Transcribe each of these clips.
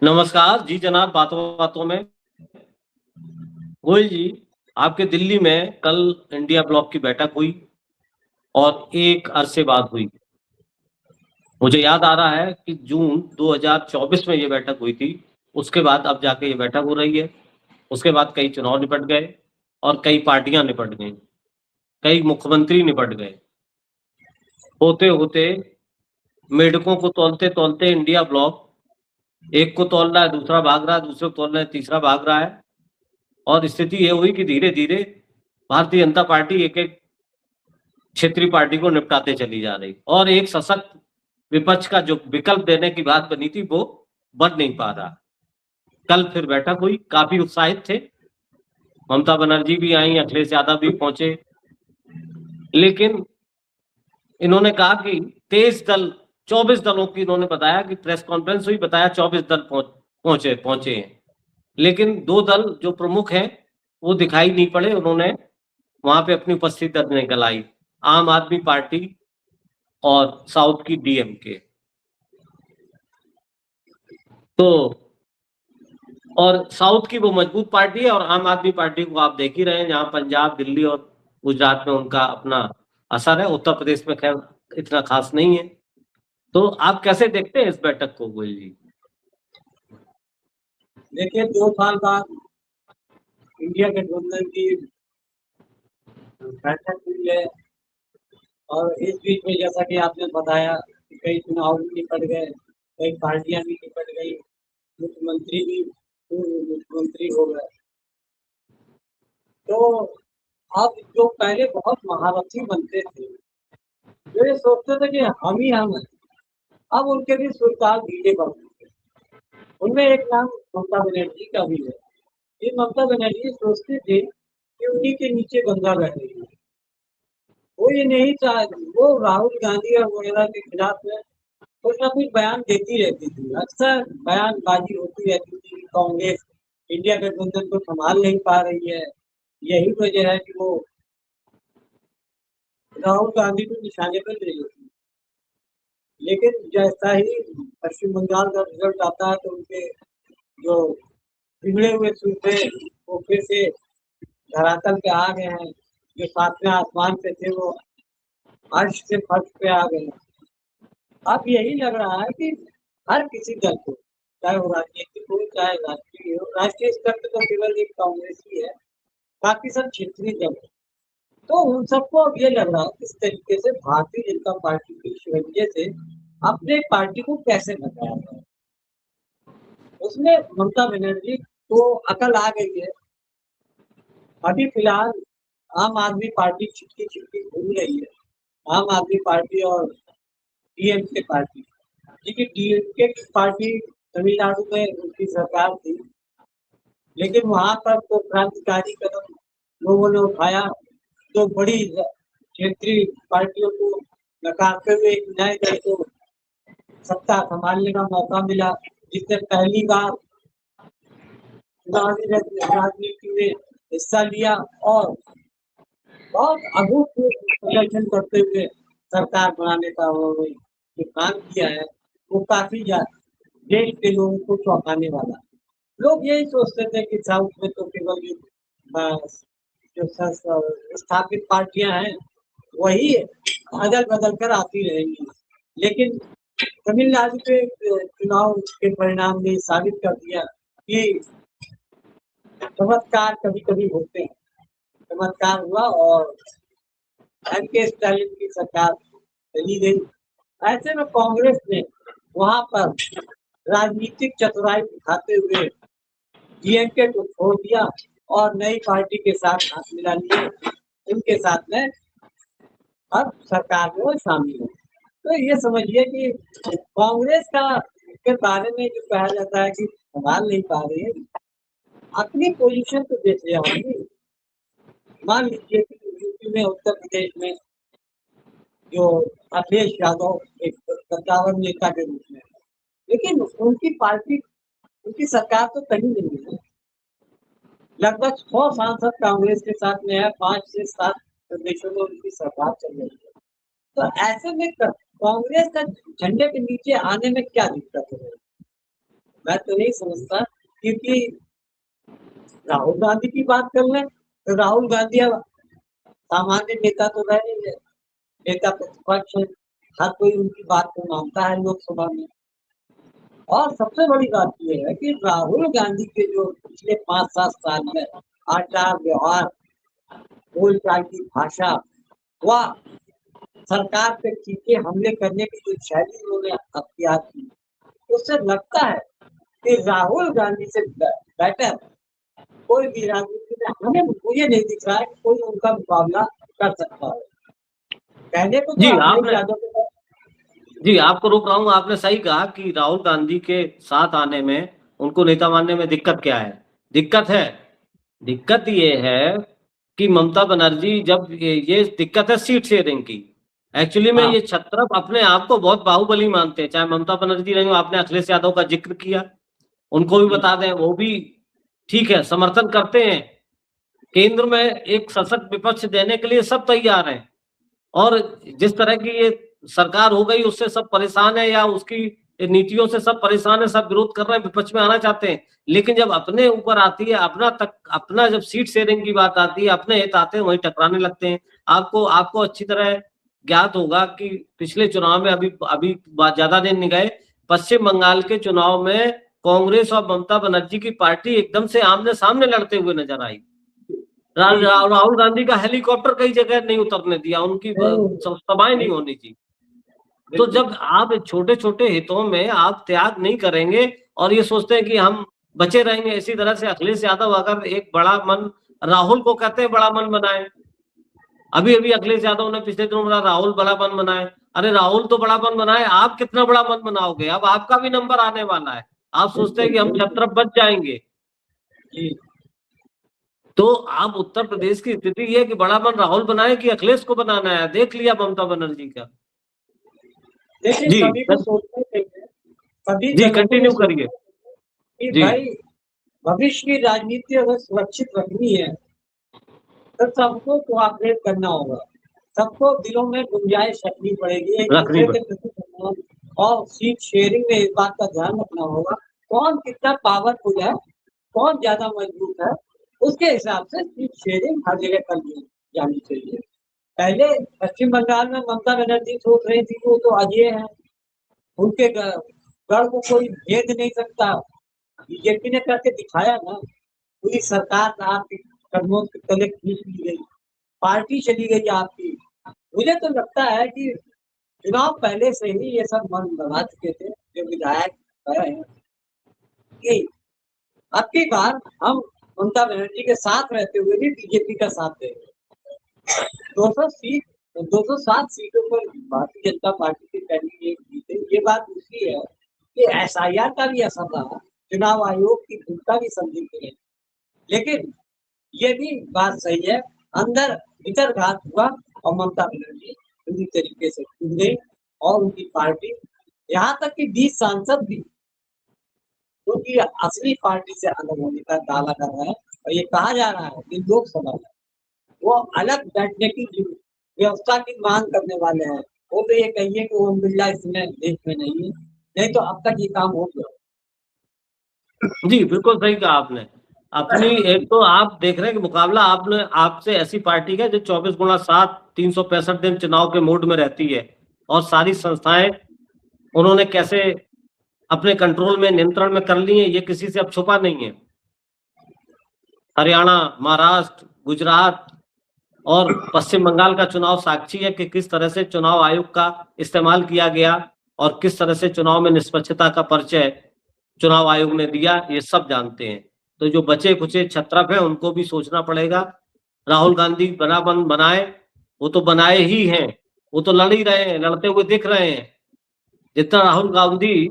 नमस्कार जी जनाब, बातों बातों में गोयल जी, आपके दिल्ली में कल इंडिया ब्लॉक की बैठक हुई और एक अरसे बाद हुई। मुझे याद आ रहा है कि जून 2024 में ये बैठक हुई थी, उसके बाद अब जाके ये बैठक हो रही है। उसके बाद कई चुनाव निपट गए और कई पार्टियाँ निपट गईं, कई मुख्यमंत्री निपट गए। होते-होते मेंढकों को तौलते-तौलते इंडिया ब्लॉक एक को तौल रहा है, दूसरा भाग रहा है, दूसरे को तौल रहा है, तीसरा भाग रहा है और स्थिति ये हुई कि धीरे-धीरे भारतीय जनता पार्टी एक-एक क्षेत्रीय पार्टी को निपटाते चली जा रही और एक सशक्त विपक्ष का जो विकल्प देने की बात बनी थी, वो बन नहीं पा रहा। कल फिर बैठक हुई, काफ़ी उत्साहित थे, ममता बनर्जी भी आईं, अखिलेश यादव भी पहुँचे। लेकिन इन्होंने कहा कि 23 दल 24 दलों की इन्होंने बताया कि प्रेस कॉन्फ्रेंस हुई, बताया 24 दल पहुँचे हैं। लेकिन 2 दल जो प्रमुख हैं, वो दिखाई नहीं पड़े, उन्होंने वहाँ पे अपनी उपस्थिति दर्ज नहीं कराई। आम आदमी पार्टी और साउथ की डीएमके। तो और साउथ की वो मजबूत पार्टी है और आम आदमी पार्टी को आप देख ही रहे हैं, जहाँ पंजाब, दिल्ली और गुजरात में उनका अपना असर है, उत्तर प्रदेश में खैर इतना खास नहीं है। तो आप कैसे देखते हैं इस बैठक को गोयल जी? देखिए 2 साल बाद इंडिया गठबंधन की बैठक हुई है और इस बीच में जैसा कि आपने बताया कि कई चुनाव भी निपट गए, कई पार्टियां भी निपट गई, मुख्यमंत्री भी पूर्व मुख्यमंत्री हो गए। तो अब जो पहले बहुत महारथी बनते थे, जो ये सोचते थे कि हम ही हम हैं, अब उनके भी सुरताल ढीले पड़ गए। उनमें एक नाम ममता बनर्जी का भी है। ये ममता बनर्जी सोचते थे कि उन्हीं के नीचे गंगा बह रही है। वो ये नहीं चाह वो राहुल गांधी और वगैरह के खिलाफ में कुछ ना कुछ बयान देती रहती थी। अक्सर बयानबाजी होती रहती थी कि कांग्रेस इंडिया गठबंधन को संभाल नहीं पा रही है। यही वजह है कि वो राहुल गांधी को निशाने पर ले लेती है। लेकिन जैसा ही पश्चिम बंगाल का रिजल्ट आता है तो उनके जो बिगड़े हुए सूबे वो फिर से धरातल पे आ गए हैं। जो सातवें आसमान पे थे वो अर्श से फर्श पे आ गए हैं। अब यही लग रहा है कि हर किसी दल को, चाहे वो राजनीतिक हो, चाहे राष्ट्रीय हो, राष्ट्रीय स्तर पे तो केवल एक कांग्रेस ही है, बाकी सब क्षेत्रीय दल हैं। तो उन सबको अब ये लग रहा है किस तरीके से भारतीय जनता पार्टी की शिकंजे से अपने पार्टी को कैसे बचाया जाए। उसमें ममता बनर्जी को अकल आ गई है। अभी फिलहाल आम आदमी पार्टी छिपकी-छिपकी घूम रही है। आम आदमी पार्टी और डीएमके पार्टी। देखिए डीएमके की पार्टी तमिलनाडु में उनकी सरकार थी, लेकिन वहाँ पर तो क्रांतिकारी कदम लोगों ने उठाया, तो बड़ी क्षेत्रीय पार्टियों को नकारते हुए एक नए दल को सत्ता संभालने का मौका मिला, जिसने पहली बार चुनावी राजनीति में हिस्सा लिया और बहुत अभूतपूर्व प्रदर्शन करते हुए सरकार बनाने का वो जो काम किया है, वो काफ़ी देश के लोगों को चौंकाने वाला। लोग यही सोचते थे कि साउथ में तो केवल ये जो स्थापित पार्टियां हैं वही अदल-बदल कर आती रहेंगी। लेकिन तमिलनाडु के चुनाव के परिणाम ने साबित कर दिया कि चमत्कार कभी-कभी होते हैं। चमत्कार हुआ और एम.के. स्टालिन की सरकार चली गई। ऐसे में कांग्रेस ने वहाँ पर राजनीतिक चतुराई दिखाते हुए डीएमके को छोड़ दिया और नई पार्टी के साथ हाथ मिला लिए। उनके साथ में अब सरकार में वो शामिल है। तो ये समझिए कि कांग्रेस का के बारे में जो कहा जाता है कि संभाल नहीं पा रही है, अपनी पोजीशन तो देखिए आपने। मान लीजिए कि यूपी में, उत्तर प्रदेश में जो अखिलेश यादव एक कद्दावर नेता के रूप में, लेकिन उनकी पार्टी, उनकी सरकार तो कहीं नहीं है। लगभग 100 सांसद कांग्रेस के साथ में है, 5 से 7 प्रदेशों में उनकी सरकार चल रही है। तो ऐसे में कांग्रेस का झंडे के नीचे आने में क्या दिक्कत है? मैं तो नहीं समझता, क्योंकि राहुल गांधी की बात कर लें तो राहुल गांधी अब सामान्य नेता तो रहे नहीं है, नेता प्रतिपक्ष है, हर कोई उनकी बात को मानता है लोकसभा में। और सबसे बड़ी बात ये है कि राहुल गांधी के जो पिछले 5-7 साल में आचार व्यवहार, बोलचाल की भाषा, व सरकार पे चीखे हमले करने की जो शैली उन्होंने अख्तियार की, उससे लगता है कि राहुल गांधी से बेटर कोई भी राजनीति में हमें मुझे नहीं दिख रहा है कि कोई उनका मुकाबला कर सकता है। कहने को तो जी अखिलेश आपने यादव के पास जी आपको रोक रहा हूँ। आपने सही कहा कि राहुल गांधी के साथ आने में, उनको नेता मानने में दिक्कत क्या है? दिक्कत ये है कि ममता बनर्जी, जब ये दिक्कत है सीट शेयरिंग की। एक्चुअली में हाँ, ये छत्रप अपने आप को बहुत बाहुबली मानते हैं, चाहे ममता बनर्जी रही हो। आपने अखिलेश यादव का जिक्र किया, उनको भी बता दें, वो भी ठीक है, समर्थन करते हैं। केंद्र में एक सशक्त विपक्ष देने के लिए सब तैयार हैं, और जिस तरह की ये सरकार हो गई उससे सब परेशान है, या उसकी नीतियों से सब परेशान है, सब विरोध कर रहे हैं, विपक्ष में आना चाहते हैं। लेकिन जब अपने ऊपर आती है, अपना जब सीट शेयरिंग की बात आती है, अपने हित आते हैं, वहीं टकराने लगते हैं। आपको अच्छी तरह ज्ञात होगा कि पिछले चुनाव में, अभी अभी ज्यादा दिन नहीं गए, पश्चिम बंगाल के चुनाव में कांग्रेस और ममता बनर्जी की पार्टी एकदम से आमने सामने लड़ते हुए नजर आई। राहुल गांधी का हेलीकॉप्टर कई जगह नहीं उतरने दिया, उनकी सभाएं नहीं होनी थी। तो जब आप छोटे छोटे हितों में आप त्याग नहीं करेंगे और ये सोचते हैं कि हम बचे रहेंगे, इसी तरह से अखिलेश यादव अगर एक बड़ा मन, राहुल को कहते हैं बड़ा मन बनाए। अभी अभी अखिलेश यादव ने पिछले दिनों बोला राहुल बड़ा मन बनाए। अरे राहुल तो बड़ा मन बनाए, आप कितना बड़ा मन बनाओगे? अब आपका भी नंबर आने वाला है। आप सोचते हैं कि हम छत्रप बच जाएंगे। तो आप उत्तर प्रदेश की स्थिति ये है कि बड़ा मन राहुल बनाए कि अखिलेश को बनाना है, देख लिया ममता बनर्जी का। देखिए जी सभी को सोचना चाहिए, सभी जी, जनों को ये कंटिन्यू करिए। सोचना कि जी भाई भविष्य की राजनीति अगर सुरक्षित रखनी है तो सबको कोऑपरेट करना होगा, सबको दिलों में गुंजाइश रखनी पड़ेगी, एक रखनी दूसरे के पड़े। प्रति सम्मान और सीट शेयरिंग में इस बात का ध्यान रखना होगा, कौन कितना पावरफुल है, कौन ज्यादा मजबूत है, उसके हिसाब से सीट शेयरिंग हर जगह कर दी जानी चाहिए। पहले पश्चिम बंगाल में ममता बनर्जी सोच रही थी कि वो तो अजय है, उनके गढ़ को कोई भेद नहीं सकता। बीजेपी ने करके दिखाया ना, पूरी सरकार आपके कदमों के तले खींच ली गई, पार्टी चली गई आपकी। मुझे तो लगता है कि चुनाव पहले से ही ये सब मन बना चुके थे जो विधायक गए हैं कि अब की बार हम ममता बनर्जी के साथ रहते हुए भी बीजेपी का साथ देंगे। 207 सीटों पर भारतीय जनता पार्टी के कैंडिडेट जीते, ये बात दूसरी है कि एसआईआर का भी असर रहा, चुनाव आयोग की भूमिका भी संदिग्ध है। लेकिन ये भी बात सही है, अंदर भीतर घात हुआ और ममता बनर्जी पूरी तरीके से कूद गई और उनकी पार्टी, यहाँ तक कि 20 सांसद भी क्योंकि असली पार्टी से अलग होने का दावा कर रहे हैं, और ये कहा जा रहा है कि लोकसभा में वो अलग बैठने की व्यवस्था की मांग करने वाले हैं। वो तो ये कहिए कि ओम बिरला इसमें देश में नहीं है, नहीं तो अब तक ये काम हो गया। जी बिल्कुल सही कहा आपने। अपनी एक तो आप देख रहे हैं कि मुकाबला आपने आपसे ऐसी पार्टी का जो 24x7 365 दिन चुनाव के मूड में रहती है, और सारी संस्थाएं उन्होंने कैसे अपने कंट्रोल में, नियंत्रण में कर ली है, ये किसी से अब छुपा नहीं है। हरियाणा, महाराष्ट्र, गुजरात और पश्चिम बंगाल का चुनाव साक्षी है कि किस तरह से चुनाव आयोग का इस्तेमाल किया गया और किस तरह से चुनाव में निष्पक्षता का परिचय चुनाव आयोग ने दिया, ये सब जानते हैं। तो जो बचे कुचे छत्रप हैं उनको भी सोचना पड़ेगा। राहुल गांधी बड़ा मन बनाए, वो तो बनाए ही हैं, वो तो लड़ ही रहे हैं, लड़ते हुए दिख रहे हैं। जितना राहुल गांधी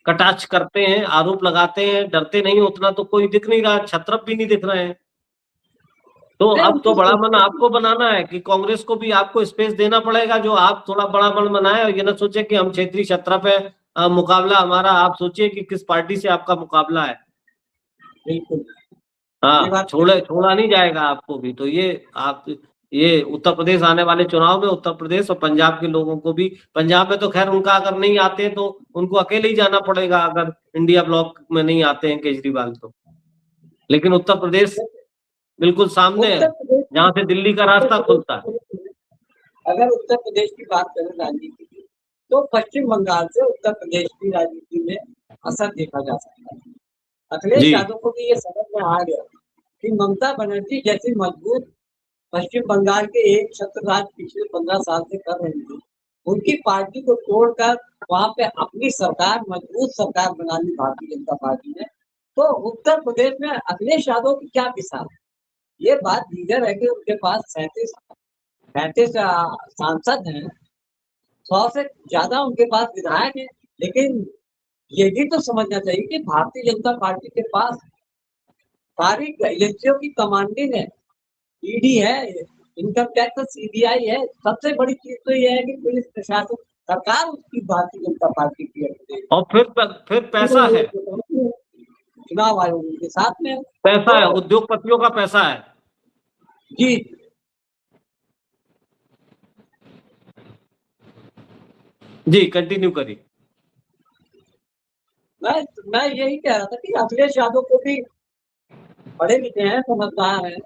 कटाक्ष करते हैं, आरोप लगाते हैं, डरते नहीं, उतना तो कोई दिख नहीं रहा, छत्रप भी नहीं दिख रहे हैं। तो अब तो बड़ा मन आपको बनाना है कि कांग्रेस को भी आपको स्पेस देना पड़ेगा, जो आप थोड़ा बड़ा मन बनाए, और ये ना सोचे कि हम क्षेत्रीय छत्रप है, मुकाबला हमारा। आप सोचिए कि किस पार्टी से आपका मुकाबला है। बिल्कुल, ये हाँ, बात छोड़ा नहीं जाएगा आपको भी। तो ये आप ये उत्तर प्रदेश आने वाले चुनाव में उत्तर प्रदेश और पंजाब के लोगों को भी, पंजाब में तो खैर उनका अगर नहीं आते हैं तो उनको अकेले ही जाना पड़ेगा अगर इंडिया ब्लॉक में नहीं आते हैं केजरीवाल तो। लेकिन उत्तर प्रदेश बिल्कुल सामने है, उत्तर प्रदेश जहाँ से दिल्ली का उत्तर रास्ता खुलता है। प्रदेश अगर उत्तर प्रदेश की बात करें राजनीति की, तो पश्चिम बंगाल से उत्तर प्रदेश की राजनीति में असर देखा जा सकता है। अखिलेश जी, यादव को भी ये समझ में आ गया कि ममता बनर्जी जैसी मजबूत पश्चिम बंगाल के एक छत्र राज पिछले 15 साल से कर रही थी, उनकी पार्टी को तोड़कर वहाँ पे अपनी सरकार, मजबूत सरकार बना ली भारतीय जनता पार्टी ने। तो उत्तर प्रदेश में अखिलेश यादव की क्या मिसाल है? ये बात दीगर है कि उनके पास 37 सांसद हैं, 100 से ज़्यादा उनके पास विधायक हैं, लेकिन ये भी तो समझना चाहिए कि भारतीय जनता पार्टी के पास सारी एजेंसियों की कमांडिंग है, ईडी है, इनकम टैक्स, सीबीआई है। सबसे बड़ी चीज तो ये है कि पुलिस प्रशासन, सरकार उसकी भारतीय जनता पार्टी की है। और फिर पैसा है, चुनाव आयोग उनके साथ में है। पैसा है, तो उद्योगपतियों का पैसा है। जी, जी, कंटिन्यू करिए। मैं यही कह रहा था कि अखिलेश यादव को भी पढ़े लिखे हैं, समझदार हैं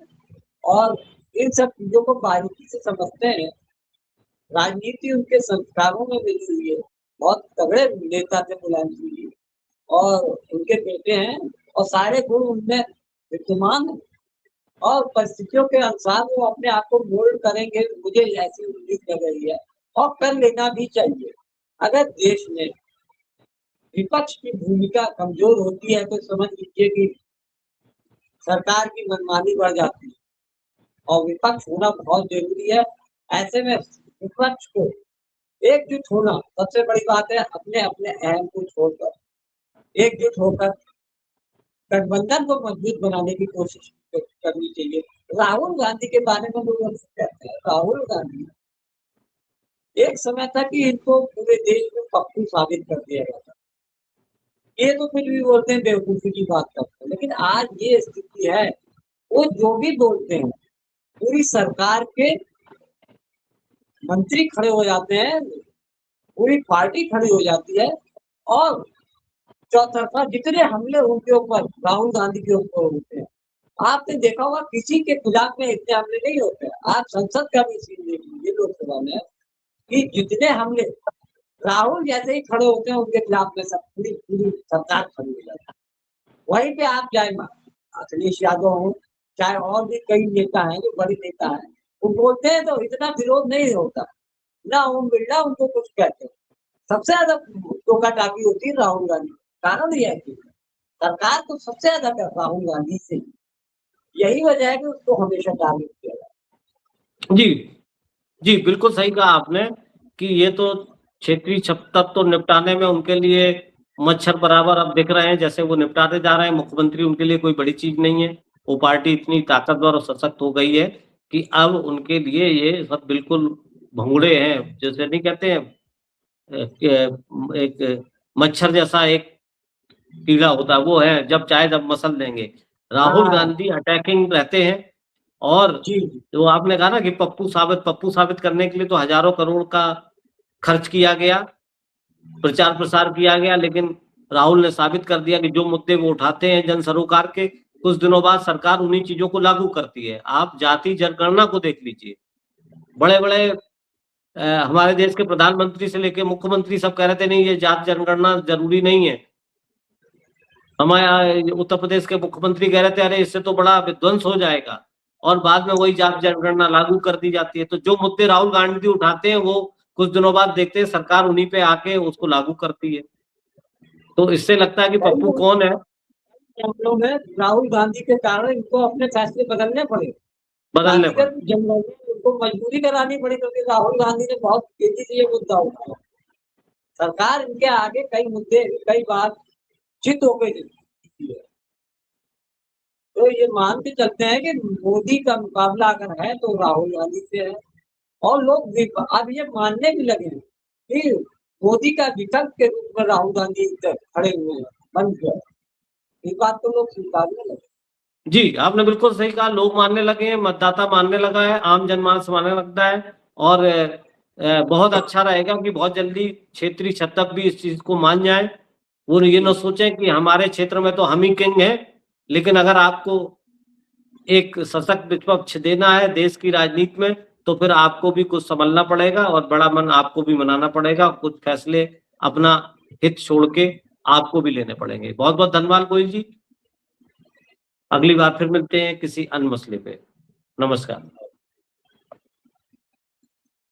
और इन सब चीजों को बारीकी से समझते हैं। राजनीति उनके संस्कारों में मिली हुई है। बहुत तगड़े नेता थे मुलायम सिंह जी और उनके बेटे हैं और सारे गुण उनमें विद्यमान है और परिस्थितियों के अनुसार वो अपने आप को मोल्ड करेंगे, मुझे ऐसी उम्मीद लग रही है और कर लेना भी चाहिए। अगर देश में विपक्ष की भूमिका कमजोर होती है तो समझ लीजिए कि सरकार की मनमानी बढ़ जाती है और विपक्ष होना बहुत जरूरी है। ऐसे में विपक्ष को एकजुट होना सबसे बड़ी बात है। अपने अपने अहम को छोड़कर एकजुट होकर गठबंधन को मजबूत बनाने की कोशिश करनी चाहिए। राहुल गांधी के बारे में लोग अक्सर कहते हैं, राहुल गांधी एक समय था कि इनको पूरे देश में पप्पू साबित कर दिया गया था। ये तो कुछ भी बोलते हैं, बेवकूफी की बात करते हैं, लेकिन आज ये स्थिति है, वो जो भी बोलते हैं पूरी सरकार के मंत्री खड़े हो जाते हैं, पूरी पार्टी खड़ी हो जाती है और चौतरफा जितने हमले उनके ऊपर, राहुल गांधी के ऊपर होते हैं, आपने देखा होगा किसी के खिलाफ में इतने हमले नहीं होते। आप संसद का भी सीन देख लीजिए, लोकसभा में कि जितने हमले राहुल जैसे ही खड़े होते हैं उनके खिलाफ में सब पूरी पूरी सरकार खड़ी हो जाती है। वहीं पे आप चाहे अखिलेश यादव हो, चाहे और भी कई नेता हैं जो बड़े नेता हैं, वो बोलते हैं तो इतना विरोध नहीं होता, ना ओम बिरला उनको कुछ कहते हैं। सबसे ज्यादा टोका टाकी होती है राहुल गांधी। कारण यह है कि सरकार को सबसे ज्यादा डर राहुल गांधी से, यही वजह है कि उसको हमेशा टारगेट किया जाता है। जी, जी, बिल्कुल सही कहा आपने कि ये तो क्षेत्रीय तब तो निपटाने में उनके लिए मच्छर बराबर अब दिख रहे हैं, जैसे वो निपटाते जा रहे हैं। मुख्यमंत्री उनके लिए कोई बड़ी चीज नहीं है। वो पार्टी इतनी ताकतवर और सशक्त हो गई है कि अब उनके लिए ये सब बिल्कुल भंगुड़े हैं, जैसे नहीं कहते हैं एक मच्छर जैसा एक कीड़ा होता है, वो है, जब चाहे तब मसल देंगे। राहुल हाँ गांधी अटैकिंग रहते हैं और जी जी जो आपने कहा ना कि पप्पू साबित करने के लिए तो हजारों करोड़ का खर्च किया गया, प्रचार प्रसार किया गया, लेकिन राहुल ने साबित कर दिया कि जो मुद्दे वो उठाते हैं जन सरोकार के, कुछ दिनों बाद सरकार उन्हीं चीजों को लागू करती है। आप जाति जनगणना को देख लीजिए, बड़े बड़े हमारे देश के प्रधानमंत्री से लेके मुख्यमंत्री सब कह रहे थे नहीं ये जाति जनगणना जरूरी नहीं है। हमारे यहाँ उत्तर प्रदेश के मुख्यमंत्री कह रहे थे अरे इससे तो बड़ा विध्वंस हो जाएगा, और बाद में वही जाति जनगणना लागू कर दी जाती है। तो जो मुद्दे राहुल गांधी उठाते हैं वो कुछ दिनों बाद देखते हैं सरकार उन्हीं पे आके उसको लागू करती है। तो इससे लगता है कि पप्पू कौन है, मामलों में राहुल गांधी के कारण इनको अपने फैसले बदलने पड़े। बदलने पड़े। जातिगत जनगणना में उनको मजबूरी करानी पड़ी क्योंकि राहुल गांधी ने बहुत तेजी से ये मुद्दा उठाया। सरकार इनके आगे कई मुद्दे कई बार चित होकर जीती है। तो ये मान के चलते हैं कि मोदी का मुकाबला अगर है तो राहुल गांधी से है और लोग अब ये मानने भी लगे हैं कि मोदी का विकल्प के रूप में राहुल गांधी खड़े हुए हैं, बन गए। इस बात को लोग स्वीकारने लगे। जी, आपने बिल्कुल सही कहा, लोग मानने लगे हैं, मतदाता मानने लगा है, आम जनमानस मानने लगता है और बहुत अच्छा रहेगा कि बहुत जल्दी क्षेत्रीय छत्तक भी इस चीज़ को मान जाएँ। वो ये ना सोचें कि हमारे क्षेत्र में तो हम ही किंग हैं, लेकिन अगर आपको एक सशक्त विपक्ष देना है देश की राजनीति में, तो फिर आपको भी कुछ सँभलना पड़ेगा और बड़ा मन आपको भी मनाना पड़ेगा, कुछ फैसले अपना हित छोड़ के आपको भी लेने पड़ेंगे। बहुत-बहुत धन्यवाद गोयल जी। अगली बार फिर मिलते हैं किसी अन्य मसले पे। नमस्कार।